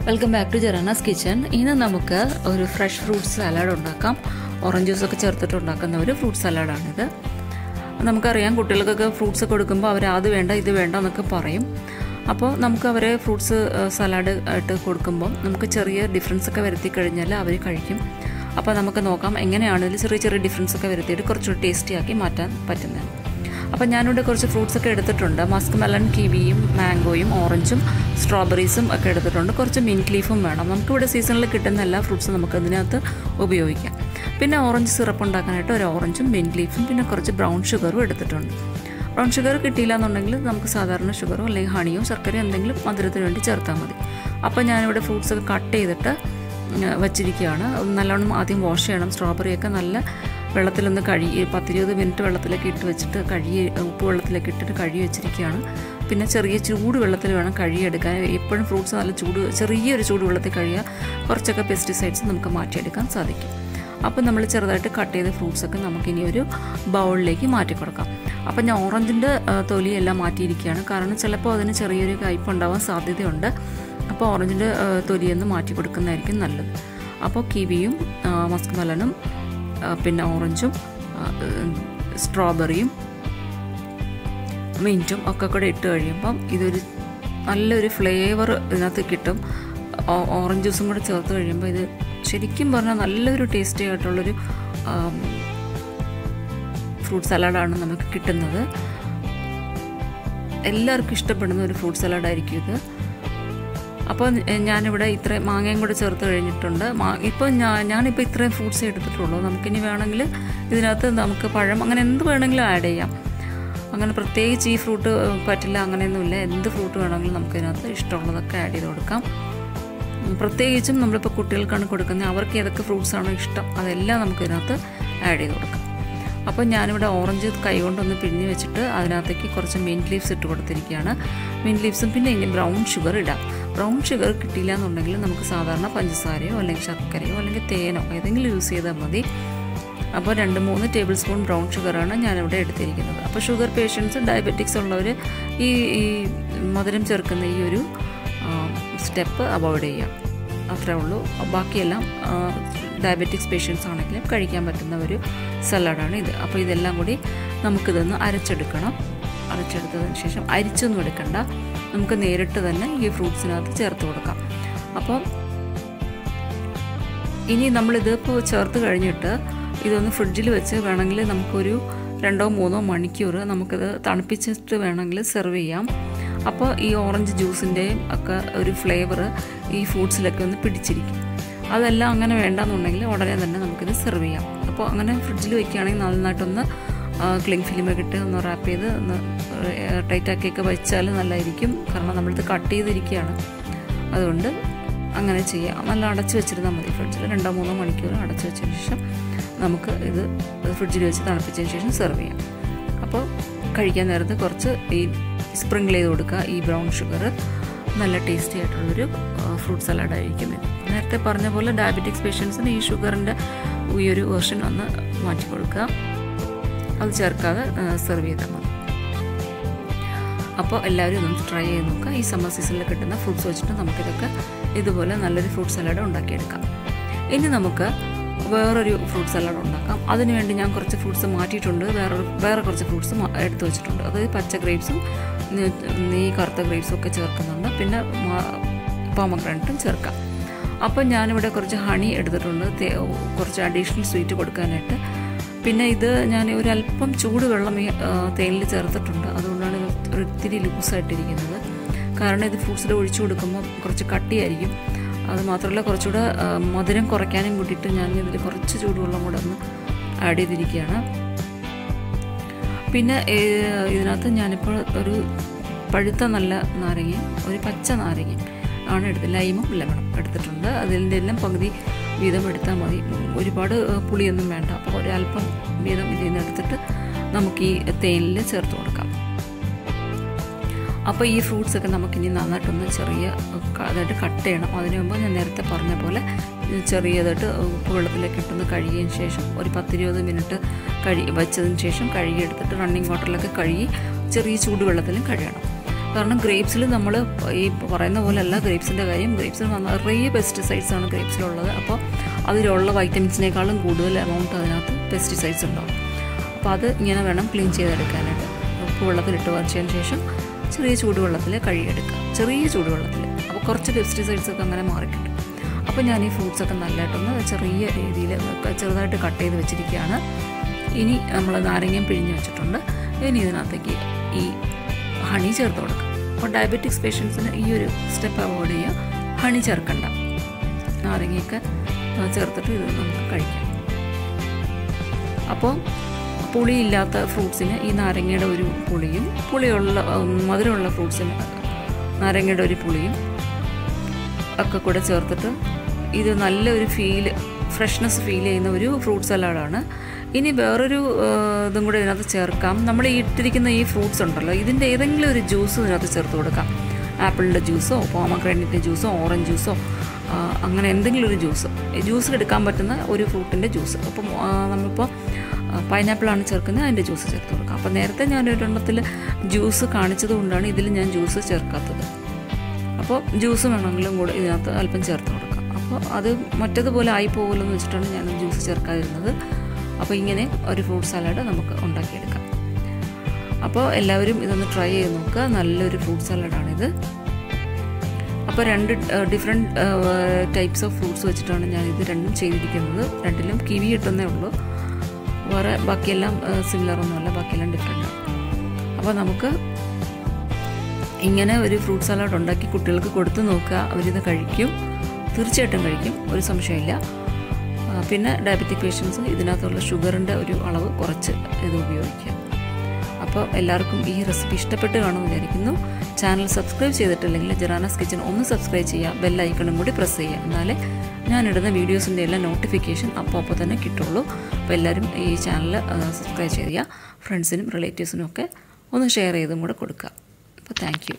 Welcome back to Jerana's kitchen. ഇന്ന് നമുക്ക് ഒരു ഫ്രഷ് ഫ്രൂട്ട് സലാഡ് ഉണ്ടാക്കാം. ഓറഞ്ച് ജ്യൂസൊക്കെ ചേർത്തിട്ട് ഉണ്ടാക്കുന്ന ഒരു ഫ്രൂട്ട് സലാഡാണിത്. നമുക്കറിയാം, കുട്ടികൾക്കൊക്കെ ഫ്രൂട്ട്സ് കൊടുക്കുമ്പോൾ അവർ അത് വേണ്ട ഇത് വേണ്ട എന്നൊക്കെ പറയും. അപ്പോൾ നമുക്ക് അവരെ ഫ്രൂട്ട്സ് സലാഡ് ആയിട്ട് കൊടുക്കുമ്പോൾ നമുക്ക് ചെറിയ ഡിഫറൻസ് ഒക്കെ വരുത്തി കഴിഞ്ഞാൽ അവർ കഴിക്കും. അപ്പോൾ നമുക്ക് നോക്കാം എങ്ങനെയാണ് ഇതിൽ ചെറിയ ചെറിയ ഡിഫറൻസ് ഒക്കെ വരുത്തിയിട്ട് കുറച്ചുകൂടി ടേസ്റ്റി ആക്കി മാറ്റാൻ പറ്റുന്നത്. അപ്പോൾ ഞാനിവിടെ കുറച്ച് ഫ്രൂട്ട്സൊക്കെ എടുത്തിട്ടുണ്ട്. മസ്ക് മെലൺ, കിവിയും മാംഗോയും ഓറഞ്ചും സ്ട്രോബെറീസും ഒക്കെ എടുത്തിട്ടുണ്ട്. കുറച്ച് മിൻറ്റ് ലീഫും വേണം. നമുക്കിവിടെ സീസണിൽ കിട്ടുന്ന എല്ലാ ഫ്രൂട്ട്സും നമുക്ക് ഇതിനകത്ത് ഉപയോഗിക്കാം. പിന്നെ ഓറഞ്ച് സിറപ്പ് ഉണ്ടാക്കാനായിട്ട് ഒരു ഓറഞ്ചും മിൻറ്റ് ലീഫും പിന്നെ കുറച്ച് ബ്രൗൺ ഷുഗറും എടുത്തിട്ടുണ്ട്. ബ്രൗൺ ഷുഗർ കിട്ടിയില്ല എന്നുണ്ടെങ്കിൽ നമുക്ക് സാധാരണ ഷുഗറോ അല്ലെങ്കിൽ ഹണിയോ ശർക്കരയോ എന്തെങ്കിലും മധുരത്തിന് വേണ്ടി ചേർത്താൽ മതി. അപ്പോൾ ഞാനിവിടെ ഫ്രൂട്ട്സൊക്കെ കട്ട് ചെയ്തിട്ട് വച്ചിരിക്കുകയാണ്. നല്ലോണം ആദ്യം വാഷ് ചെയ്യണം. സ്ട്രോബെറിയൊക്കെ നല്ല വെള്ളത്തിലൊന്ന് 10-20 മിനിറ്റ് വെള്ളത്തിലേക്ക് ഇട്ട് വെച്ചിട്ട് ഉപ്പ് വെള്ളത്തിലേക്ക് ഇട്ടിട്ട് കഴുകി വെച്ചിരിക്കുകയാണ്. പിന്നെ ചെറിയ ചൂട് വെള്ളത്തിൽ വേണം കഴുകിയെടുക്കാൻ. എപ്പോഴും ഫ്രൂട്ട്സ് നല്ല ചെറിയൊരു ചൂട് വെള്ളത്തിൽ കഴുകിയാൽ കുറച്ചൊക്കെ പെസ്റ്റിസൈഡ്സ് നമുക്ക് മാറ്റിയെടുക്കാൻ സാധിക്കും. അപ്പോൾ നമ്മൾ ചെറുതായിട്ട് കട്ട് ചെയ്ത ഫ്രൂട്ട്സൊക്കെ നമുക്കിനി ഒരു ബൗളിലേക്ക് മാറ്റി കൊടുക്കാം. അപ്പോൾ ഞാൻ ഓറഞ്ചിൻ്റെ തൊലിയെല്ലാം മാറ്റിയിരിക്കുകയാണ്. കാരണം ചിലപ്പോൾ അതിന് ചെറിയൊരു കയ്പ്പ് ഉണ്ടാവാൻ സാധ്യതയുണ്ട്. അപ്പോൾ ഓറഞ്ചിൻ്റെ തൊലിയൊന്ന് മാറ്റി കൊടുക്കുന്നതായിരിക്കും നല്ലത്. അപ്പോൾ കിവിയും മസ്ക് മെലനും പിന്നെ ഓറഞ്ചും സ്ട്രോബെറിയും മിൻറ്റും ഒക്കെ കൂടെ ഇട്ട് കഴിയുമ്പം ഇതൊരു നല്ലൊരു ഫ്ലേവർ ഇതിനകത്ത് കിട്ടും. ഓറഞ്ച് ജ്യൂസും കൂടെ ചേർത്ത് കഴിയുമ്പോൾ ഇത് ശരിക്കും പറഞ്ഞാൽ നല്ലൊരു ടേസ്റ്റി ആയിട്ടുള്ളൊരു ഫ്രൂട്ട് സലാഡാണ് നമുക്ക് കിട്ടുന്നത്. എല്ലാവർക്കും ഇഷ്ടപ്പെടുന്ന ഒരു ഫ്രൂട്ട് സലാഡായിരിക്കും ഇത്. അപ്പോൾ ഞാനിവിടെ ഇത്രയും മാങ്ങയും കൂടെ ചേർത്ത് കഴിഞ്ഞിട്ടുണ്ട്. ഇപ്പോൾ ഞാനിപ്പോൾ ഇത്രയും ഫ്രൂട്ട്സ് എടുത്തിട്ടുള്ളൂ. നമുക്കിനി വേണമെങ്കിൽ ഇതിനകത്ത് നമുക്ക് പഴം അങ്ങനെ എന്ത് വേണമെങ്കിലും ആഡ് ചെയ്യാം. അങ്ങനെ പ്രത്യേകിച്ച് ഈ ഫ്രൂട്ട് പറ്റില്ല അങ്ങനെയൊന്നുമില്ല. എന്ത് ഫ്രൂട്ട് വേണമെങ്കിലും നമുക്കിതിനകത്ത് ഇഷ്ടമുള്ളതൊക്കെ ആഡ് ചെയ്ത് കൊടുക്കാം. പ്രത്യേകിച്ചും നമ്മളിപ്പോൾ കുട്ടികൾക്കാണ് കൊടുക്കുന്നത്. അവർക്ക് ഏതൊക്കെ ഫ്രൂട്ട്സാണോ ഇഷ്ടം അതെല്ലാം നമുക്കിതിനകത്ത് ആഡ് ചെയ്ത് കൊടുക്കാം. അപ്പോൾ ഞാനിവിടെ ഓറഞ്ച് കൈ കൊണ്ടൊന്ന് പിഴിഞ്ഞ് വെച്ചിട്ട് അതിനകത്തേക്ക് കുറച്ച് മിൻറ്റ് ലീവ്സ് ഇട്ട് കൊടുത്തിരിക്കുകയാണ്. മിൻറ്റ് ലീവ്സും പിന്നെ ഇനി ബ്രൗൺ ഷുഗർ ഇടാം. ബ്രൗൺ ഷുഗർ കിട്ടിയില്ല എന്നുണ്ടെങ്കിൽ നമുക്ക് സാധാരണ പഞ്ചസാരയോ അല്ലെങ്കിൽ ശർക്കരയോ അല്ലെങ്കിൽ തേനോ ഏതെങ്കിലും യൂസ് ചെയ്താൽ മതി. അപ്പോൾ 2-3 ടേബിൾ സ്പൂൺ ബ്രൗൺ ഷുഗറാണ് ഞാനിവിടെ എടുത്തിരിക്കുന്നത്. അപ്പോൾ ഷുഗർ പേഷ്യൻസ്, ഡയബറ്റിക്സ് ഉള്ളവർ ഈ മധുരം ചേർക്കുന്ന ഈ ഒരു സ്റ്റെപ്പ് അവോയ്ഡ് ചെയ്യാം. അത്രേ ഉള്ളൂ. ബാക്കിയെല്ലാം ഡയബറ്റിക്സ് പേഷ്യൻസ് ആണെങ്കിലും കഴിക്കാൻ പറ്റുന്ന ഒരു സലാഡാണ് ഇത്. അപ്പോൾ ഇതെല്ലാം കൂടി നമുക്കിതൊന്ന് അരച്ചെടുക്കണം. അരച്ചെടുത്തതിന് ശേഷം അരിച്ചൊന്നും എടുക്കണ്ട, നമുക്ക് നേരിട്ട് തന്നെ ഈ ഫ്രൂട്ട്സിനകത്ത് ചേർത്ത് കൊടുക്കാം. അപ്പോൾ ഇനി നമ്മളിതിപ്പോൾ ചേർത്ത് കഴിഞ്ഞിട്ട് ഇതൊന്ന് ഫ്രിഡ്ജിൽ വെച്ച് വേണമെങ്കിൽ നമുക്കൊരു 2-3 മണിക്കൂർ നമുക്കിത് തണുപ്പിച്ചിട്ട് വേണമെങ്കിൽ സെർവ് ചെയ്യാം. അപ്പോൾ ഈ ഓറഞ്ച് ജ്യൂസിൻ്റെയും ഒക്കെ ഒരു ഫ്ലേവർ ഈ ഫ്രൂട്ട്സിലൊക്കെ ഒന്ന് പിടിച്ചിരിക്കും. അതെല്ലാം അങ്ങനെ വേണ്ടെന്നുണ്ടെങ്കിൽ ഉടനെ തന്നെ നമുക്കിത് സെർവ് ചെയ്യാം. അപ്പോൾ അങ്ങനെ ഫ്രിഡ്ജിൽ വയ്ക്കുകയാണെങ്കിൽ നന്നായിട്ടൊന്ന് ക്ലിങ് ഫിലിമൊക്കെ ഇട്ട് ഒന്ന് റാപ്പ് ചെയ്ത് ഒന്ന് ടൈറ്റാക്കിയൊക്കെ വെച്ചാൽ നല്ലതായിരിക്കും. കാരണം നമ്മളിത് കട്ട് ചെയ്തിരിക്കുകയാണ്. അതുകൊണ്ട് അങ്ങനെ ചെയ്യാം. നല്ല അടച്ച് വെച്ചിരുന്നാൽ മതി. ഫ്രിഡ്ജിൽ 2-3 മണിക്കൂർ അടച്ച് വെച്ചതിന് ശേഷം നമുക്ക് ഇത് ഫ്രിഡ്ജിൽ വെച്ച് തണുപ്പിച്ചതിന് ശേഷം സെർവ് ചെയ്യാം. അപ്പോൾ കഴിക്കാൻ നേരത്ത് കുറച്ച് ഈ സ്പ്രിങ്കിൾ ചെയ്ത് കൊടുക്കുക. ഈ ബ്രൗൺ ഷുഗർ നല്ല ടേസ്റ്റി ആയിട്ടുള്ളൊരു ഫ്രൂട്ട് സലാഡായിരിക്കും ഇത്. നേരത്തെ പറഞ്ഞ പോലെ ഡയബറ്റിക്സ് പേഷ്യൻസിന് ഈ ഷുഗറിൻ്റെ ഈ ഒരു വേർഷൻ ഒന്ന് മാറ്റി കൊടുക്കുക. അത് ചേർക്കാതെ സെർവ് ചെയ്താൽ മതി. അപ്പോൾ എല്ലാവരും ഇതൊന്ന് ട്രൈ ചെയ്ത് നോക്കുക. ഈ സമ്മർ സീസണിൽ കിട്ടുന്ന ഫ്രൂട്ട്സ് വെച്ചിട്ട് നമുക്കിതൊക്കെ ഇതുപോലെ നല്ലൊരു ഫ്രൂട്ട് സലാഡ് ഉണ്ടാക്കിയെടുക്കാം. ഇനി നമുക്ക് വേറൊരു ഫ്രൂട്ട് സലാഡ് ഉണ്ടാക്കാം. അതിനുവേണ്ടി ഞാൻ കുറച്ച് ഫ്രൂട്ട്സ് മാറ്റിയിട്ടുണ്ട്. വേറെ കുറച്ച് ഫ്രൂട്ട്സ് എടുത്തു വെച്ചിട്ടുണ്ട്. അതായത് പച്ച ഗ്രേപ്സും ഈ കറുത്ത ഗ്രേപ്സും ഒക്കെ ചേർക്കുന്നുണ്ട്. പിന്നെ പോമഗ്രാനറ്റും ചേർക്കാം. അപ്പോൾ ഞാനിവിടെ കുറച്ച് ഹണി എടുത്തിട്ടുണ്ട്, കുറച്ച് അഡീഷണൽ സ്വീറ്റ് കൊടുക്കാനായിട്ട്. പിന്നെ ഇത് ഞാൻ ഒരല്പം ചൂട് വെള്ളം ഈ തേനിൽ ചേർത്തിട്ടുണ്ട്. അതുകൊണ്ടാണ് ഇത് ഒത്തിരി ലൂസായിട്ടിരിക്കുന്നത്. കാരണം ഇത് ഫ്രൂട്ട്സിൽ ഒഴിച്ചു കൊടുക്കുമ്പോൾ കുറച്ച് കട്ടിയായിരിക്കും. അത് മാത്രമല്ല കുറച്ചുകൂടെ മധുരം കുറയ്ക്കാനും കൂട്ടിയിട്ട് ഞാൻ ഇതിൽ കുറച്ച് ചൂടുവെള്ളം കൂടെ ഒന്ന് ആഡ് ചെയ്തിരിക്കുകയാണ്. പിന്നെ ഇതിനകത്ത് ഞാനിപ്പോൾ ഒരു പഴുത്ത നല്ല നാരങ്ങയും ഒരു പച്ച നാരങ്ങയും ആണ് ലൈമും ലെമണും എടുത്തിട്ടുണ്ട്. അതിൻ്റെ എല്ലാം പകുതി വീതം എടുത്താൽ മതി. ഒരുപാട് പുളിയൊന്നും വേണ്ട. അപ്പോൾ ഒരല്പം വീതം ഇതിൽ നിന്ന് എടുത്തിട്ട് നമുക്ക് ഈ തേനിൽ ചേർത്ത് കൊടുക്കാം. അപ്പോൾ ഈ ഫ്രൂട്ട്സൊക്കെ നമുക്കിനി നന്നായിട്ടൊന്ന് അതായിട്ട് കട്ട് ചെയ്യണം. അതിനു മുമ്പ് ഞാൻ നേരത്തെ പറഞ്ഞ പോലെ ചെറിയതായിട്ട് ഉപ്പ് വെള്ളത്തിലേക്ക് ഇട്ടൊന്ന് കഴുകിയതിന് ശേഷം ഒരു 10-20 മിനിറ്റ് വെച്ചതിന് ശേഷം കഴുകിയെടുത്തിട്ട് റണ്ണിങ് വാട്ടറിലൊക്കെ കഴുകി ചെറിയ ചൂടുവെള്ളത്തിലും കഴുകണം. കാരണം ഗ്രേപ്സിൽ നമ്മൾ ഈ പറയുന്ന പോലെ അല്ല ഗ്രേപ്സിൻ്റെ കാര്യം. ഗ്രേപ്സിൽ നിറയെ പെസ്റ്റിസൈഡ്സാണ് ഗ്രേപ്സിലുള്ളത്. അപ്പോൾ അതിലുള്ള വൈറ്റമിൻസിനേക്കാളും കൂടുതൽ എമൗണ്ട് അതിനകത്ത് പെസ്റ്റിസൈഡ്സ് ഉണ്ടാവും. അപ്പോൾ അത് ഇങ്ങനെ വേണം ക്ലീൻ ചെയ്തെടുക്കാനായിട്ട്. ഉപ്പ് വെള്ളത്തിലിട്ട് വച്ചതിന് ശേഷം ചെറിയ ചൂടുവെള്ളത്തിൽ കഴുകിയെടുക്കുക, ചെറിയ ചൂടുവെള്ളത്തിൽ. അപ്പോൾ കുറച്ച് പെസ്റ്റിസൈഡ്സൊക്കെ അങ്ങനെ മാറിക്കിട്ടും. അപ്പോൾ ഞാൻ ഈ ഫ്രൂട്ട്സൊക്കെ നല്ലതായിട്ടൊന്ന് ചെറിയ രീതിയിൽ ചെറുതായിട്ട് കട്ട് ചെയ്ത് വെച്ചിരിക്കുകയാണ്. ഇനി നമ്മൾ നാരങ്ങയും പിഴിഞ്ഞ് വെച്ചിട്ടുണ്ട്. ഇനി ഇതിനകത്തേക്ക് ഈ ഹണി ചേർത്ത് കൊടുക്കുക. അപ്പോൾ ഡയബറ്റിക്സ് പേഷ്യൻസിന് ഈ ഒരു സ്റ്റെപ്പ് അവോയ്ഡ് ചെയ്യുക. ഹണി ചേർക്കണ്ട, നാരങ്ങയൊക്കെ ചേർത്തിട്ട് ഇത് നമുക്ക് കഴിക്കാം. അപ്പോൾ പുളിയില്ലാത്ത ഫ്രൂട്ട്സിന് ഈ നാരങ്ങയുടെ ഒരു പുളിയും, മധുരമുള്ള ഫ്രൂട്ട്സിന് നാരങ്ങയുടെ ഒരു പുളിയും ഒക്കെ കൂടെ ചേർത്തിട്ട് ഇത് നല്ലൊരു ഫ്രഷ്നെസ് ഫീൽ ചെയ്യുന്ന ഒരു ഫ്രൂട്ട് സലാഡാണ്. ഇനി വേറൊരു ഇതും കൂടെ ഇതിനകത്ത് ചേർക്കാം. നമ്മൾ ഇട്ടിരിക്കുന്ന ഈ ഫ്രൂട്ട്സ് ഉണ്ടല്ലോ, ഇതിൻ്റെ ഏതെങ്കിലും ഒരു ജ്യൂസ് ഇതിനകത്ത് ചേർത്ത് കൊടുക്കാം. ആപ്പിളിൻ്റെ ജ്യൂസോ പോമഗ്രാനൈറ്റിൻ്റെ ജ്യൂസോ ഓറഞ്ച് ജ്യൂസോ അങ്ങനെ എന്തെങ്കിലും ഒരു ജ്യൂസിലെടുക്കാൻ പറ്റുന്ന ഒരു ഫ്രൂട്ടിൻ്റെ ജ്യൂസ്. അപ്പം നമ്മളിപ്പോൾ പൈനാപ്പിളാണ് ചേർക്കുന്നത്, അതിൻ്റെ ജ്യൂസ് ചേർത്ത് കൊടുക്കാം. അപ്പോൾ നേരത്തെ ഞാൻ ഒരെണ്ണത്തിൽ ജ്യൂസ് കാണിച്ചത് കൊണ്ടാണ് ഇതിൽ ഞാൻ ജ്യൂസ് ചേർക്കാത്തത്. അപ്പോൾ ജ്യൂസ് വേണമെങ്കിലും കൂടെ ഇതിനകത്ത് അല്പം ചേർത്ത് കൊടുക്കാം. അപ്പോൾ അത് മറ്റേതുപോലെ ആയിപ്പോകുമല്ലോ എന്ന് വെച്ചിട്ടാണ് ഞാൻ ജ്യൂസ് ചേർക്കാതിരുന്നത്. അപ്പോൾ ഇങ്ങനെ ഒരു ഫ്രൂട്ട് സലാഡ് നമുക്ക് ഉണ്ടാക്കിയെടുക്കാം. അപ്പോൾ എല്ലാവരും ഇതൊന്ന് ട്രൈ ചെയ്ത് നോക്കുക. നല്ലൊരു ഫ്രൂട്ട് സലാഡാണിത്. അപ്പോൾ 2 ഡിഫറെൻറ്റ് ടൈപ്സ് ഓഫ് ഫ്രൂട്ട്സ് വെച്ചിട്ടാണ് ഞാൻ ഇത് രണ്ടും ചെയ്തിരിക്കുന്നത്. രണ്ടിലും കിവി ഇട്ടെന്നേ ഉള്ളൂ, വേറെ ബാക്കിയെല്ലാം സിമിലറൊന്നുമല്ല, ബാക്കിയെല്ലാം ഡിഫറെൻ്റാണ്. അപ്പോൾ നമുക്ക് ഇങ്ങനെ ഒരു ഫ്രൂട്ട് സലാഡ് ഉണ്ടാക്കി കുട്ടികൾക്ക് കൊടുത്ത് നോക്കുക. അവരിത് കഴിക്കും, തീർച്ചയായിട്ടും കഴിക്കും, ഒരു സംശയമില്ല. പിന്നെ ഡയബറ്റിക് പേഷ്യൻസ് ഇതിനകത്തുള്ള ഷുഗറിൻ്റെ ഒരു അളവ് കുറച്ച് ഇത് ഉപയോഗിക്കുക. അപ്പോൾ എല്ലാവർക്കും ഈ റെസിപ്പി ഇഷ്ടപ്പെട്ട് കാണുമെന്ന് വിചാരിക്കുന്നു. ചാനൽ സബ്സ്ക്രൈബ് ചെയ്തിട്ടില്ലെങ്കിൽ ജെറാനാസ് കിച്ചൺ ഒന്ന് സബ്സ്ക്രൈബ് ചെയ്യുക, ബെൽ ഐക്കണും കൂടി പ്രസ് ചെയ്യുക. എന്നാലേ ഞാനിടുന്ന വീഡിയോസിൻ്റെ എല്ലാം നോട്ടിഫിക്കേഷൻ അപ്പോൾ തന്നെ കിട്ടുള്ളൂ. അപ്പോൾ എല്ലാവരും ഈ ചാനൽ സബ്സ്ക്രൈബ് ചെയ്യുക. ഫ്രണ്ട്സിനും റിലേറ്റീവ്സിനും ഒക്കെ ഒന്ന് ഷെയർ ചെയ്തും കൂടെ കൊടുക്കുക. അപ്പോൾ താങ്ക് യു.